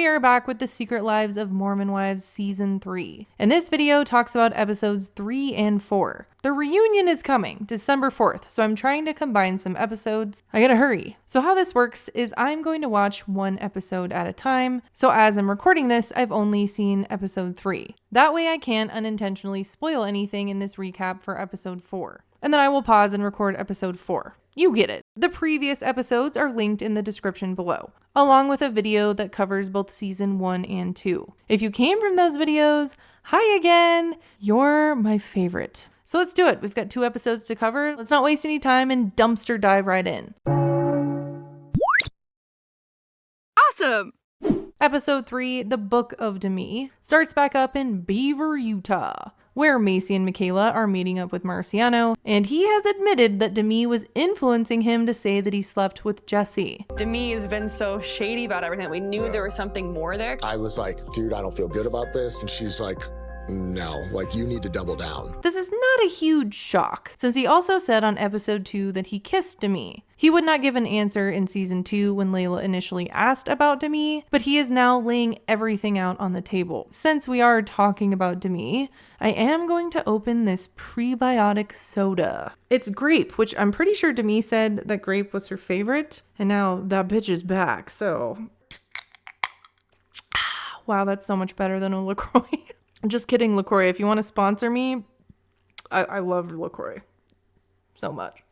we are back with The Secret Lives of Mormon Wives Season 3. And this video talks about episodes 3 and 4. The reunion is coming, December 4th, so I'm trying to combine some episodes. I gotta hurry. So how this works is I'm going to watch one episode at a time, so as I'm recording this, I've only seen episode 3. That way I can't unintentionally spoil anything in this recap for episode 4. And then I will pause and record episode 4. You get it. The previous episodes are linked in the description below, along with a video that covers both season 1 and 2. If you came from those videos, hi again! You're my favorite. So let's do it. We've got 2 episodes to cover. Let's not waste any time and dumpster dive right in. Awesome! Episode 3, The Book of Demi, starts back up in Beaver, Utah, where Macy and Michaela are meeting up with Marciano, and he has admitted that Demi was influencing him to say that he slept with Jesse. Demi has been so shady about everything. We knew there was something more there. I was like, dude, I don't feel good about this. And she's like, no, like you need to double down. This is not a huge shock, since he also said on episode 2 that he kissed Demi. He would not give an answer in season 2 when Layla initially asked about Demi, but he is now laying everything out on the table. Since we are talking about Demi, I am going to open this prebiotic soda. It's grape, which I'm pretty sure Demi said that grape was her favorite, and now that bitch is back, so... Wow, that's so much better than a LaCroix. Just kidding, LaCroix. If you want to sponsor me, I love LaCroix so much.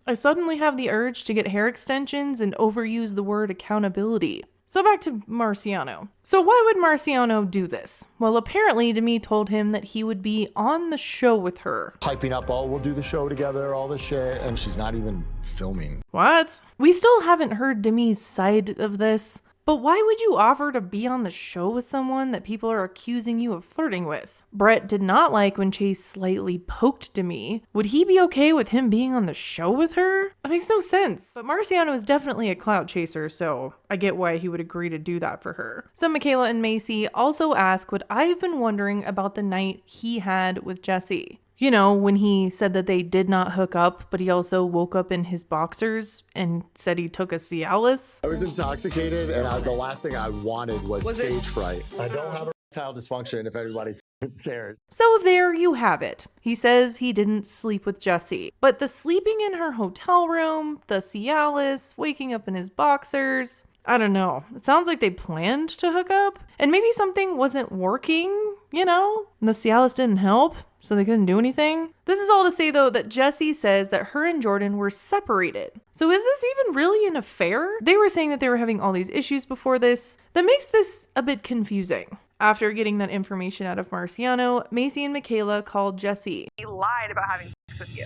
I suddenly have the urge to get hair extensions and overuse the word accountability. So back to Marciano. So why would Marciano do this? Well, apparently Demi told him that he would be on the show with her. Hyping up, oh, we'll do the show together, all this shit, and she's not even filming. What? We still haven't heard Demi's side of this. But why would you offer to be on the show with someone that people are accusing you of flirting with? Brett did not like when Chase slightly poked Demi. Would he be okay with him being on the show with her? That makes no sense. But Marciano is definitely a clout chaser, so I get why he would agree to do that for her. So Michaela and Macy also ask what I've been wondering about the night he had with Jesse. You know, when he said that they did not hook up, but he also woke up in his boxers and said he took a Cialis. I was intoxicated, and the last thing I wanted was stage fright. I don't have erectile dysfunction, if anybody cares. So there you have it. He says he didn't sleep with Jesse. But the sleeping in her hotel room, the Cialis, waking up in his boxers... I don't know. It sounds like they planned to hook up. And maybe something wasn't working, you know? And the Cialis didn't help, so they couldn't do anything. This is all to say, though, that Jesse says that her and Jordan were separated. So is this even really an affair? They were saying that they were having all these issues before this. That makes this a bit confusing. After getting that information out of Marciano, Macy and Michaela called Jesse. He lied about having sex with you.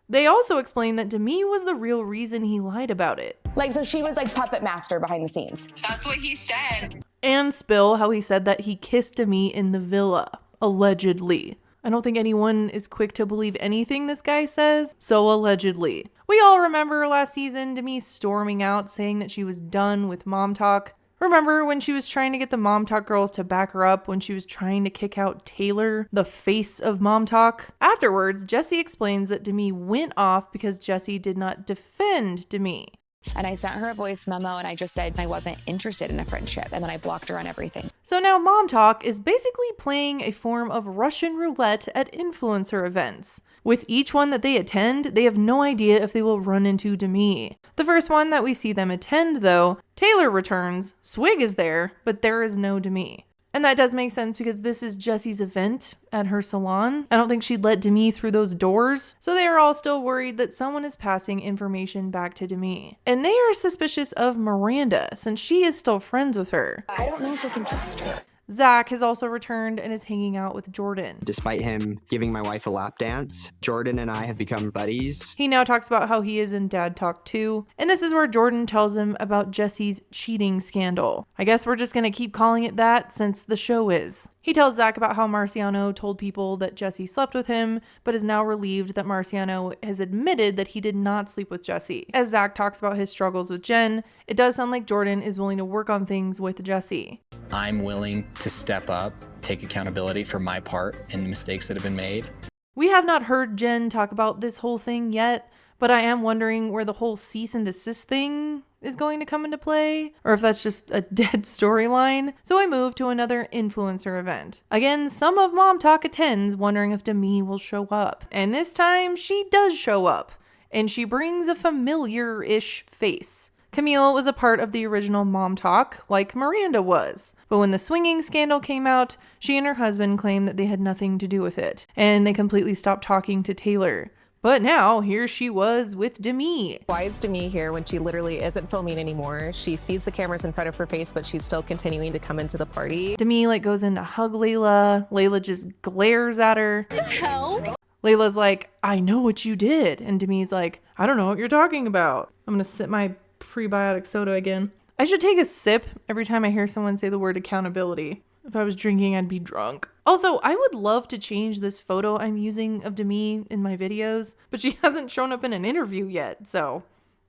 They also explained that Demi was the real reason he lied about it. Like, so she was like puppet master behind the scenes. That's what he said. And spill how he said that he kissed Demi in the villa, allegedly. I don't think anyone is quick to believe anything this guy says, so allegedly. We all remember last season Demi storming out saying that she was done with MomTok. Remember when she was trying to get the MomTok girls to back her up when she was trying to kick out Taylor, the face of MomTok? Afterwards, Jesse explains that Demi went off because Jesse did not defend Demi. And I sent her a voice memo and I just said I wasn't interested in a friendship. And then I blocked her on everything. So now MomTok is basically playing a form of Russian roulette at influencer events. With each one that they attend, they have no idea if they will run into Demi. The first one that we see them attend, though, Taylor returns, Swig is there, but there is no Demi. And that does make sense because this is Jesse's event at her salon. I don't think she'd let Demi through those doors. So they are all still worried that someone is passing information back to Demi. And they are suspicious of Miranda since she is still friends with her. I don't know if I can trust her. Zach has also returned and is hanging out with Jordan. Despite him giving my wife a lap dance, Jordan and I have become buddies. He now talks about how he is in Dad Talk 2, and this is where Jordan tells him about Jesse's cheating scandal. I guess we're just gonna keep calling it that since the show is. He tells Zach about how Marciano told people that Jesse slept with him, but is now relieved that Marciano has admitted that he did not sleep with Jesse. As Zach talks about his struggles with Jen, it does sound like Jordan is willing to work on things with Jesse. I'm willing to step up, take accountability for my part in the mistakes that have been made. We have not heard Jen talk about this whole thing yet, but I am wondering where the whole cease and desist thing is going to come into play, or if that's just a dead storyline. So I move to another influencer event. Again, some of MomTok attends, wondering if Demi will show up. And this time she does show up, and she brings a familiar-ish face. Camille was a part of the original MomTok, like Miranda was. But when the swinging scandal came out, she and her husband claimed that they had nothing to do with it, and they completely stopped talking to Taylor. But now, here she was with Demi. Why is Demi here when she literally isn't filming anymore? She sees the cameras in front of her face, but she's still continuing to come into the party. Demi goes in to hug Layla. Layla just glares at her. What the hell? Layla's like, I know what you did. And Demi's like, I don't know what you're talking about. I'm gonna sip my prebiotic soda again. I should take a sip every time I hear someone say the word accountability. If I was drinking, I'd be drunk. Also, I would love to change this photo I'm using of Demi in my videos, but she hasn't shown up in an interview yet, so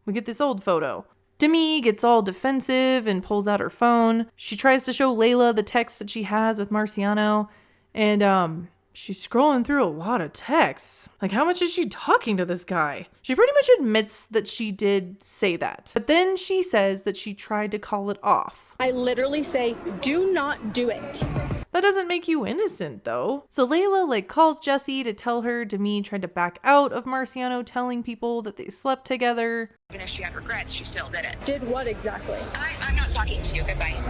we get this old photo. Demi gets all defensive and pulls out her phone. She tries to show Layla the text that she has with Marciano, and she's scrolling through a lot of texts. Like, how much is she talking to this guy? She pretty much admits that she did say that. But then she says that she tried to call it off. I literally say, do not do it. That doesn't make you innocent, though. So Layla, calls Jessie to tell her Demi tried to back out of Marciano telling people that they slept together. Even if she had regrets, she still did it. Did what exactly? I'm not talking to you. Goodbye.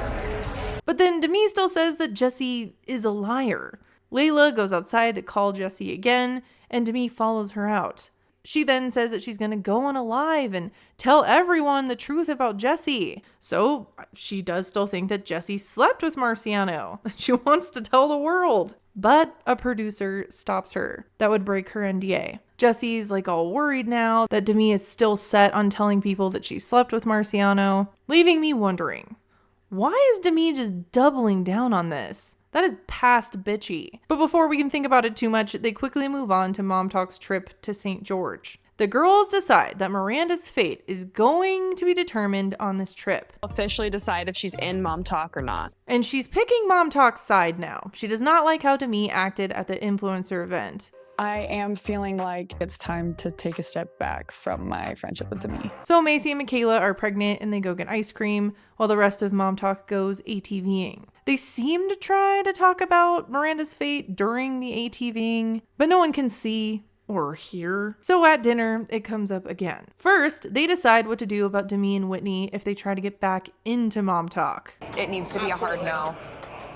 But then Demi still says that Jessie is a liar. Layla goes outside to call Jessie again, and Demi follows her out. She then says that she's going to go on a live and tell everyone the truth about Jessie. So she does still think that Jessie slept with Marciano. She wants to tell the world. But a producer stops her. That would break her NDA. Jessie's all worried now that Demi is still set on telling people that she slept with Marciano, leaving me wondering, why is Demi just doubling down on this? That is past bitchy. But before we can think about it too much, they quickly move on to MomTok's trip to St. George. The girls decide that Miranda's fate is going to be determined on this trip. Officially decide if she's in MomTok or not. And she's picking MomTok's side now. She does not like how Demi acted at the influencer event. I am feeling like it's time to take a step back from my friendship with Demi. So Macy and Michaela are pregnant and they go get ice cream while the rest of MomTok goes ATVing. They seem to try to talk about Miranda's fate during the ATVing, but no one can see or hear. So at dinner, it comes up again. First, they decide what to do about Demi and Whitney if they try to get back into MomTok. It needs to be a hard no.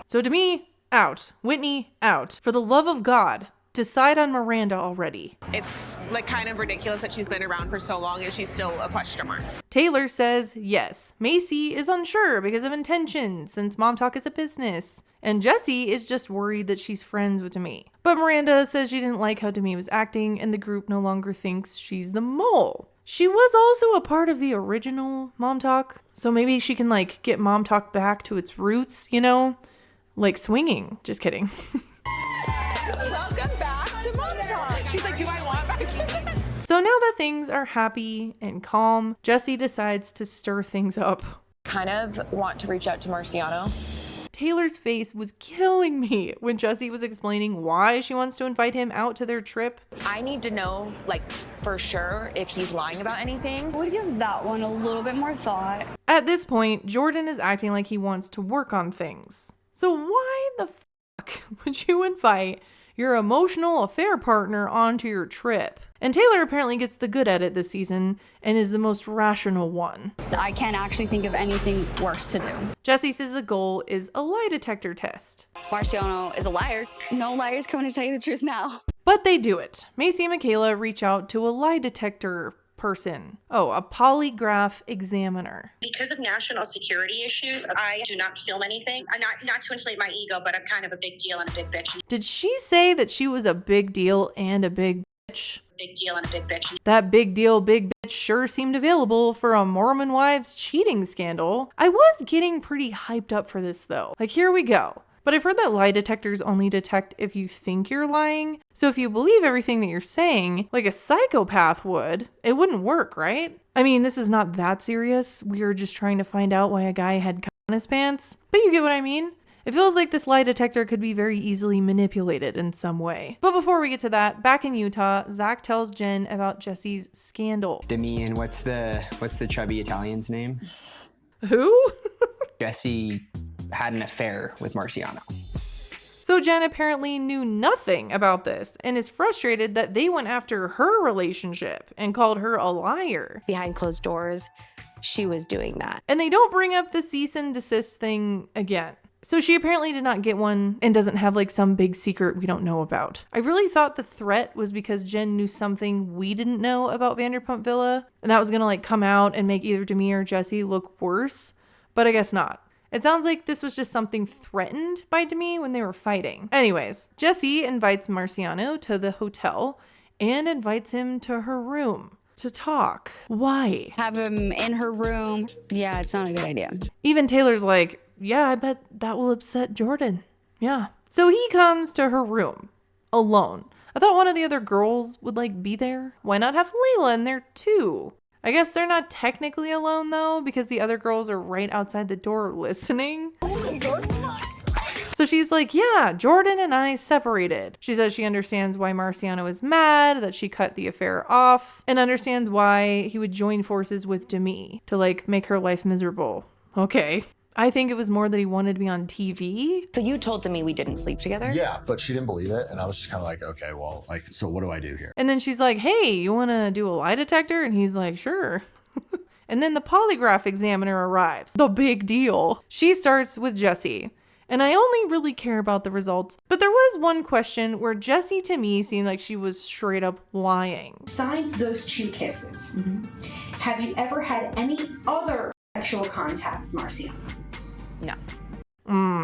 So Demi, out. Whitney, out. For the love of God, decide on Miranda already. It's kind of ridiculous that she's been around for so long and she's still a question mark. Taylor says yes. Macy is unsure because of intentions since MomTok is a business. And Jessie is just worried that she's friends with Demi. But Miranda says she didn't like how Demi was acting and the group no longer thinks she's the mole. She was also a part of the original MomTok, so maybe she can get MomTok back to its roots, like swinging. Just kidding. Welcome back to MomTok. She's like, do I want back? So now that things are happy and calm, Jessie decides to stir things up. Kind of want to reach out to Marciano. Taylor's face was killing me when Jessie was explaining why she wants to invite him out to their trip. I need to know, for sure, if he's lying about anything. I would give that one a little bit more thought. At this point, Jordan is acting like he wants to work on things. So why the fuck would you invite your emotional affair partner onto your trip? And Taylor apparently gets the good edit this season and is the most rational one. I can't actually think of anything worse to do. Jessie says the goal is a lie detector test. Marciano is a liar. No liars coming to tell you the truth now. But they do it. Macy and Michaela reach out to a lie detector person. Oh, a polygraph examiner. Because of national security issues, I do not film anything. I'm not to inflate my ego, but I'm kind of a big deal and a big bitch. Did she say that she was a big deal and a big bitch? Big deal and a big bitch. That big deal, big bitch sure seemed available for a Mormon wives cheating scandal. I was getting pretty hyped up for this though. Here we go. But I've heard that lie detectors only detect if you think you're lying. So if you believe everything that you're saying, like a psychopath would, it wouldn't work, right? I mean, this is not that serious. We were just trying to find out why a guy had cum in his pants. But you get what I mean? It feels like this lie detector could be very easily manipulated in some way. But before we get to that, back in Utah, Zach tells Jen about Jesse's scandal. Demi, and what's the chubby Italian's name? Who? Jesse had an affair with Marciano. So Jen apparently knew nothing about this and is frustrated that they went after her relationship and called her a liar. Behind closed doors, she was doing that. And they don't bring up the cease and desist thing again. So she apparently did not get one and doesn't have like some big secret we don't know about. I really thought the threat was because Jen knew something we didn't know about Vanderpump Villa, and that was gonna like come out and make either Demi or Jesse look worse, but I guess not. It sounds like this was just something threatened by Demi when they were fighting. Anyways, Jesse invites Marciano to the hotel and invites him to her room to talk. Why? Have him in her room. Yeah, it's not a good idea. Even Taylor's like, yeah, I bet that will upset Jordan. Yeah. So he comes to her room alone. I thought one of the other girls would like be there. Why not have Layla in there too? I guess they're not technically alone though, because the other girls are right outside the door listening. So she's like, yeah, Jordan and I separated. She says she understands why Marciano is mad, that she cut the affair off, and understands why he would join forces with Demi to like make her life miserable. Okay. I think it was more that he wanted to be on TV. So you told Demi we didn't sleep together? Yeah, but she didn't believe it. And I was just kind of like, okay, well, like, so what do I do here? And then she's like, hey, you want to do a lie detector? And he's like, sure. And then the polygraph examiner arrives. The big deal. She starts with Jesse. And I only really care about the results. But there was one question where Jesse to me seemed like she was straight up lying. Besides those 2 kisses, have you ever had any other sexual contact with Marciano? No.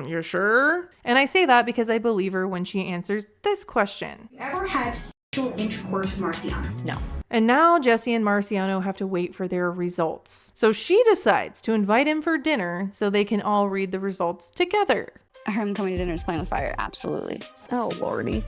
You're sure? And I say that because I believe her when she answers this question. You ever had sexual intercourse with Marciano? No. And now Jesse and Marciano have to wait for their results. So she decides to invite him for dinner so they can all read the results together. Him coming to dinner is playing with fire. Absolutely. Oh, Lordy.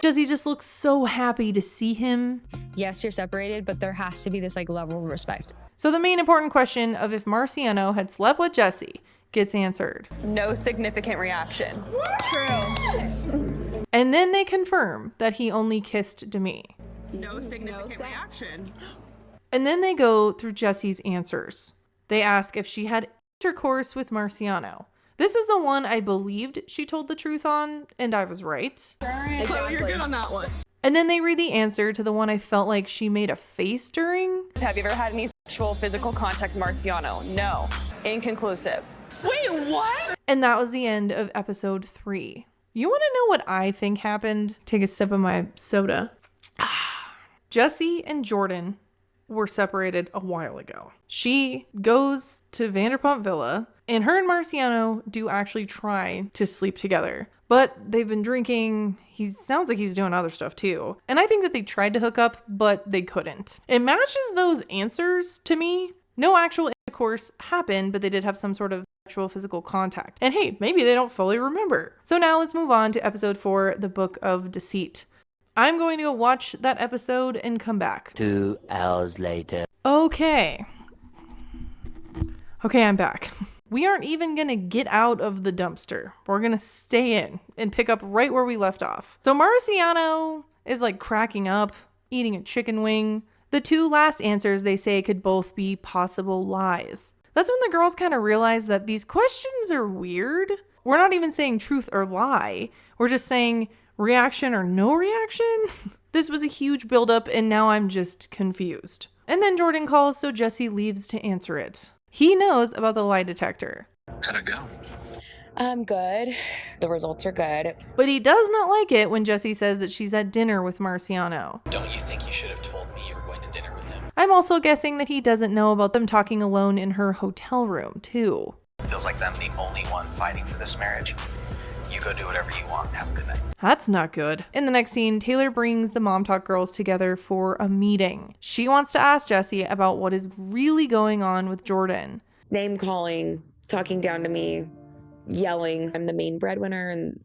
Does he just look so happy to see him? Yes, you're separated, but there has to be this like level of respect. So the main important question of if Marciano had slept with Jesse gets answered. No significant reaction. True. And then they confirm that he only kissed Demi. No significant reaction. And then they go through Jesse's answers. They ask if she had intercourse with Marciano. This was the one I believed she told the truth on, and I was right. Chloe, you're good on that one. And then they read the answer to the one I felt like she made a face during. Have you ever had any sexual physical contact with Marciano? No. Inconclusive. Wait, what? And that was the end of episode 3. You want to know what I think happened? Take a sip of my soda. Jesse and Jordan were separated a while ago. She goes to Vanderpump Villa, and her and Marciano do actually try to sleep together. But they've been drinking. He sounds like he's doing other stuff too. And I think that they tried to hook up, but they couldn't. It matches those answers to me. No actual intercourse happened, but they did have some sort of sexual physical contact. And hey, maybe they don't fully remember. So now let's move on to episode 4, the Book of Deceit. I'm going to go watch that episode and come back. 2 hours later. Okay, I'm back. We aren't even going to get out of the dumpster. We're going to stay in and pick up right where we left off. So Marciano is like cracking up, eating a chicken wing. The 2 last answers they say could both be possible lies. That's when the girls kind of realize that these questions are weird. We're not even saying truth or lie. We're just saying reaction or no reaction. This was a huge buildup and now I'm just confused. And then Jordan calls, so Jesse leaves to answer it. He knows about the lie detector. How'd it go? Good. The results are good. But he does not like it when Jesse says that she's at dinner with Marciano. Don't you think you should have told me you were going to dinner with him? I'm also guessing that he doesn't know about them talking alone in her hotel room, too. Feels like I'm the only one fighting for this marriage. You go do whatever you want. Have a good night. That's not good. In the next scene, Taylor brings the MomTok girls together for a meeting. She wants to ask Jesse about what is really going on with Jordan. Name calling, talking down to me, yelling. I'm the main breadwinner and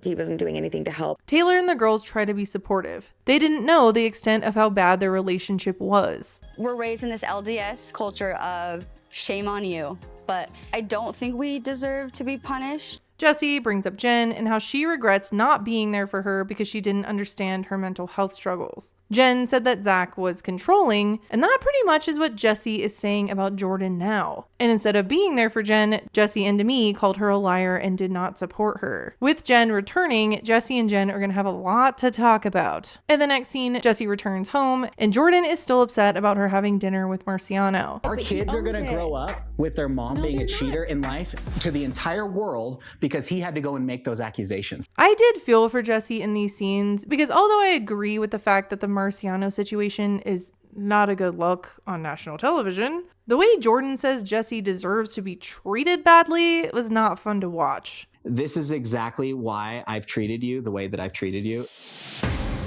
he wasn't doing anything to help. Taylor and the girls try to be supportive. They didn't know the extent of how bad their relationship was. We're raised in this LDS culture of shame on you, but I don't think we deserve to be punished. Jessie brings up Jen and how she regrets not being there for her because she didn't understand her mental health struggles. Jen said that Zach was controlling, and that pretty much is what Jessie is saying about Jordan now. And instead of being there for Jen, Jessie and Demi called her a liar and did not support her. With Jen returning, Jessie and Jen are going to have a lot to talk about. In the next scene, Jessie returns home, and Jordan is still upset about her having dinner with Marciano. Our kids are going to grow up with their mom being a cheater in life to the entire world because he had to go and make those accusations. I did feel for Jessie in these scenes because although I agree with the fact that the Marciano situation is not a good look on national television, the way Jordan says Jessie deserves to be treated badly was not fun to watch. This is exactly why I've treated you the way that I've treated you.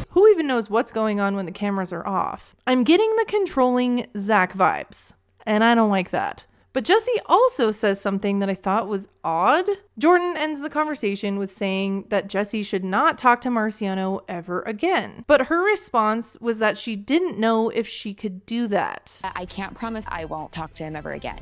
Who even knows what's going on when the cameras are off? I'm getting the controlling Zach vibes, and I don't like that. But Jessie also says something that I thought was odd. Jordan ends the conversation with saying that Jessie should not talk to Marciano ever again. But her response was that she didn't know if she could do that. I can't promise I won't talk to him ever again.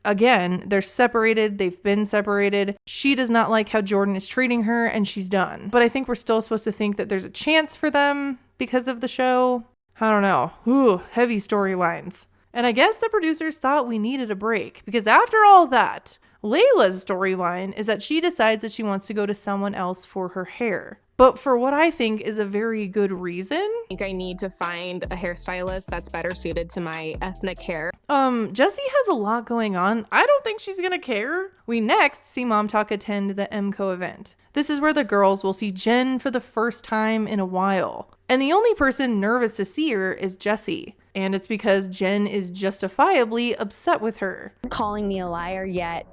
Again, they're separated. They've been separated. She does not like how Jordan is treating her, and she's done. But I think we're still supposed to think that there's a chance for them because of the show. I don't know. Ooh, heavy storylines. And I guess the producers thought we needed a break because after all that, Layla's storyline is that she decides that she wants to go to someone else for her hair. But for what I think is a very good reason. I think I need to find a hairstylist that's better suited to my ethnic hair. Jessie has a lot going on. I don't think she's gonna care. We next see MomTok attend the MCO event. This is where the girls will see Jen for the first time in a while. And the only person nervous to see her is Jessie. And it's because Jen is justifiably upset with her. Calling me a liar, yet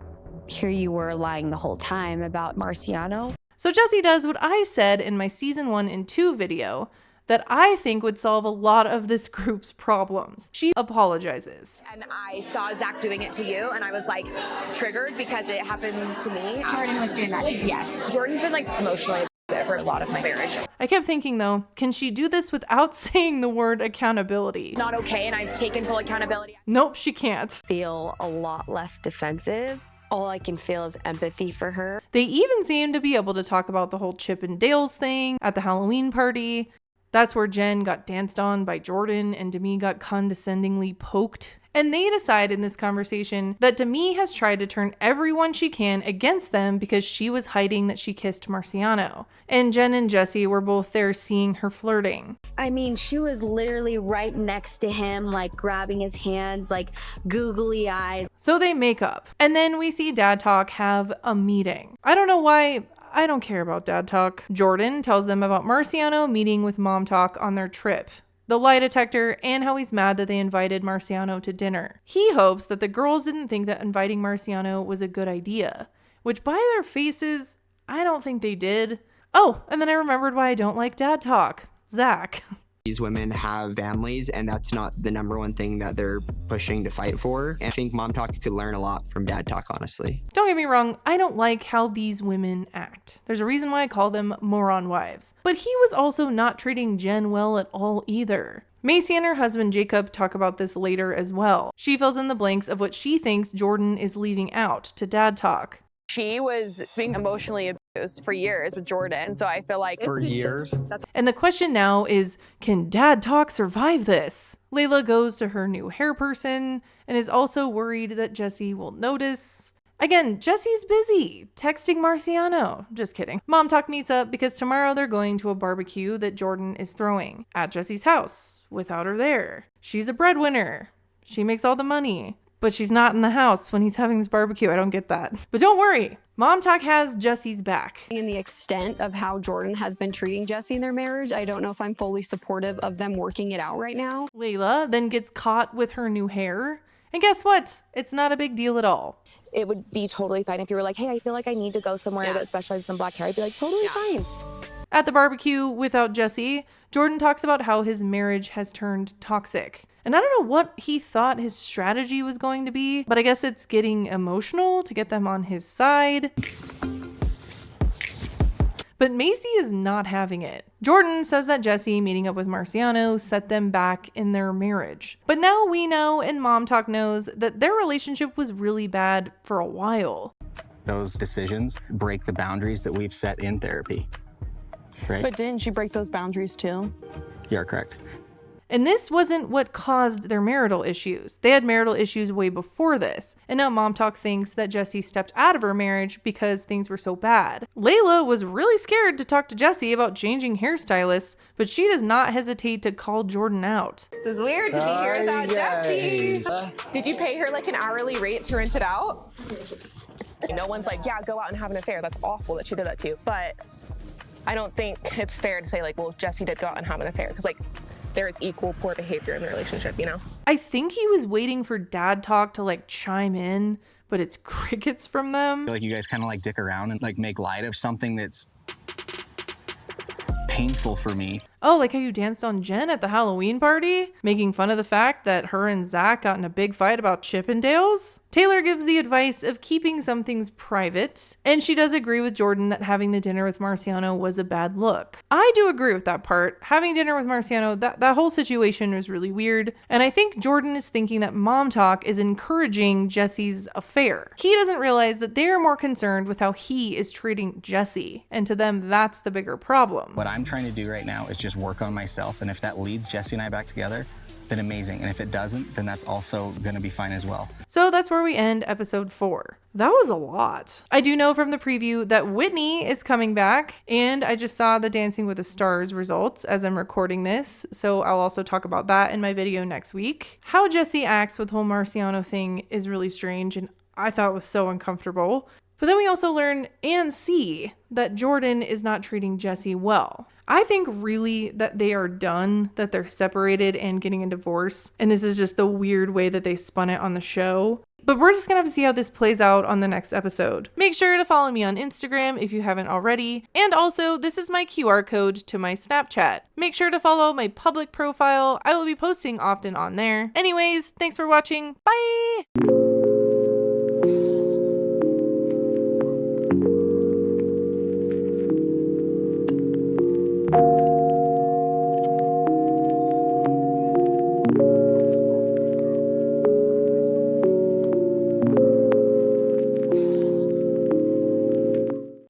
here you were lying the whole time about Marciano. So Jessie does what I said in my season 1 and 2 video that I think would solve a lot of this group's problems. She apologizes. And I saw Zach doing it to you, and I was like triggered because it happened to me. Jordan was doing that to you. Yes. Jordan's been like emotionally upset for a lot of my marriage. I kept thinking though, can she do this without saying the word accountability? Not okay, and I've taken full accountability. Nope, she can't. Feel a lot less defensive. All I can feel is empathy for her. They even seem to be able to talk about the whole Chip and Dale's thing at the Halloween party. That's where Jen got danced on by Jordan and Demi got condescendingly poked. And they decide in this conversation that Demi has tried to turn everyone she can against them because she was hiding that she kissed Marciano. And Jen and Jessie were both there seeing her flirting. I mean, she was literally right next to him, like grabbing his hands, like googly eyes. So they make up. And then we see Dad Talk have a meeting. I don't know why. I don't care about Dad Talk. Jordan tells them about Marciano meeting with MomTok on their trip, the lie detector, and how he's mad that they invited Marciano to dinner. He hopes that the girls didn't think that inviting Marciano was a good idea, which by their faces, I don't think they did. Oh, and then I remembered why I don't like Dad Talk. Zach. These women have families, and that's not the number one thing that they're pushing to fight for. And I think MomTok could learn a lot from Dad Talk, honestly. Don't get me wrong, I don't like how these women act. There's a reason why I call them moron wives. But he was also not treating Jen well at all either. Macy and her husband Jacob talk about this later as well. She fills in the blanks of what she thinks Jordan is leaving out to Dad Talk. She was being emotionally abused for years with Jordan, so I feel like For years? And the question now is, can Dad Talk survive this? Layla goes to her new hair person and is also worried that Jessie will notice. Again, Jessie's busy texting Marciano. Just kidding. MomTok meets up because tomorrow they're going to a barbecue that Jordan is throwing at Jessie's house without her there. She's a breadwinner. She makes all the money. But she's not in the house when he's having this barbecue. I don't get that. But don't worry. MomTok has Jessie's back. In the extent of how Jordan has been treating Jessie in their marriage, I don't know if I'm fully supportive of them working it out right now. Layla then gets caught with her new hair. And guess what? It's not a big deal at all. It would be totally fine if you were like, hey, I feel like I need to go somewhere that specializes in black hair. I'd be like, totally fine. At the barbecue without Jessie, Jordan talks about how his marriage has turned toxic. And I don't know what he thought his strategy was going to be, but I guess it's getting emotional to get them on his side. But Macy is not having it. Jordan says that Jessie meeting up with Marciano set them back in their marriage. But now we know, and MomTok knows, that their relationship was really bad for a while. Those decisions break the boundaries that we've set in therapy, right? But didn't you break those boundaries too? You're correct. And this wasn't what caused their marital issues. They had marital issues way before this. And now MomTok thinks that Jessie stepped out of her marriage because things were so bad. Layla was really scared to talk to Jessie about changing hairstylists, but she does not hesitate to call Jordan out. This is weird to be here without Jessie. Did you pay her like an hourly rate to rent it out? No one's like, yeah, go out and have an affair. That's awful that she did that to you. But I don't think it's fair to say like, well, Jessie did go out and have an affair. Because like, there is equal poor behavior in the relationship, you know? I think he was waiting for dad talk to like chime in, but it's crickets from them. Like you guys kind of like dick around and like make light of something that's painful for me. Oh, like how you danced on Jen at the Halloween party? Making fun of the fact that her and Zach got in a big fight about Chippendales? Taylor gives the advice of keeping some things private, and she does agree with Jordan that having the dinner with Marciano was a bad look. I do agree with that part. Having dinner with Marciano, that whole situation was really weird, and I think Jordan is thinking that MomTok is encouraging Jessie's affair. He doesn't realize that they are more concerned with how he is treating Jessie, and to them, that's the bigger problem. What I'm trying to do right now is just work on myself, and if that leads Jessie and I back together, then amazing. And if it doesn't, then that's also gonna be fine as well. So that's where we end episode 4. That was a lot. I do know from the preview that Whitney is coming back, and I just saw the Dancing with the Stars results as I'm recording this, so I'll also talk about that in my video next week. How Jessie acts with the whole Marciano thing is really strange, and I thought it was so uncomfortable. But then we also learn and see that Jordan is not treating Jessie well. I think really that they are done, that they're separated and getting a divorce. And this is just the weird way that they spun it on the show. But we're just gonna have to see how this plays out on the next episode. Make sure to follow me on Instagram if you haven't already. And also, this is my QR code to my Snapchat. Make sure to follow my public profile. I will be posting often on there. Anyways, thanks for watching. Bye!